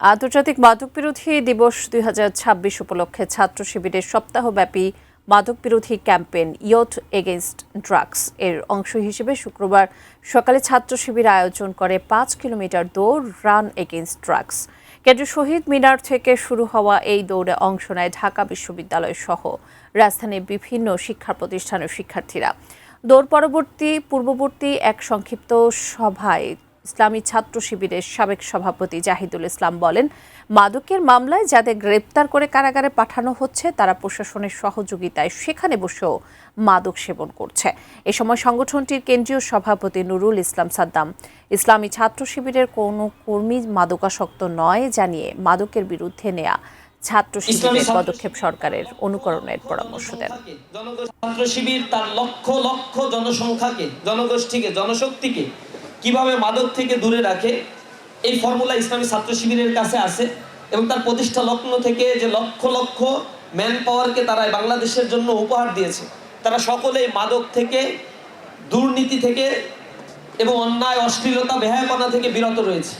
আন্তর্জাতিক মাদক বিরোধী দিবস ২০২৬ উপলক্ষে ছাত্র শিবিরের সপ্তাহব্যাপী মাদক বিরোধী ক্যাম্পেইন ইয়থ এগেইনস্ট ড্রাগস এর অংশ হিসেবে শুক্রবার সকালে ছাত্র শিবির আয়োজন করে ৫ কিলোমিটার দৌড় রান এগেইনস্ট ড্রাগস। কেন্দ্রীয় শহীদ মিনার থেকে শুরু হওয়া এই দৌড়ে অংশ নেয় ঢাকা বিশ্ববিদ্যালয় সহ রাজধানীর বিভিন্ন শিক্ষা প্রতিষ্ঠানের শিক্ষার্থীরা। দৌড় পূর্ববর্তী এক সংক্ষিপ্ত সভায় ইসলামী ছাত্র শিবিরের সাবেক সভাপতি জাহিদুল ইসলাম বলেন, মাদকের মামলায় যাদের গ্রেপ্তার করে কারাগারে পাঠানো হচ্ছে তারা প্রশাসনের সহযোগিতায় সেখানে বসেও মাদক সেবন করছে। এ সময় সংগঠনটির কেন্দ্রীয় সভাপতি নুরুল ইসলাম সাদ্দাম ইসলামী ছাত্র শিবিরের কোনো কর্মী মাদকাসক্ত নয় জানিয়ে মাদকের বিরুদ্ধে নেয়া ছাত্র শিবিরের পদক্ষেপ সরকারের অনুকরণের পরামর্শ দেন। ছাত্র শিবির তার লক্ষ লক্ষ জনসংখ্যাকে, জনগোষ্ঠীকে, জনশক্তিকে কিভাবে মাদক থেকে দূরে রাখে এই ফর্মুলা ইসলামী ছাত্র শিবিরের কাছে আছে। এবং তার প্রতিষ্ঠা লগ্ন থেকে যে লক্ষ লক্ষ ম্যান পাওয়ারকে তারা বাংলাদেশের জন্য উপহার দিয়েছে, তারা সকলেই মাদক থেকে, দুর্নীতি থেকে এবং অন্যায়, অশ্লীলতা, বেহায়াপনা থেকে বিরত রয়েছে।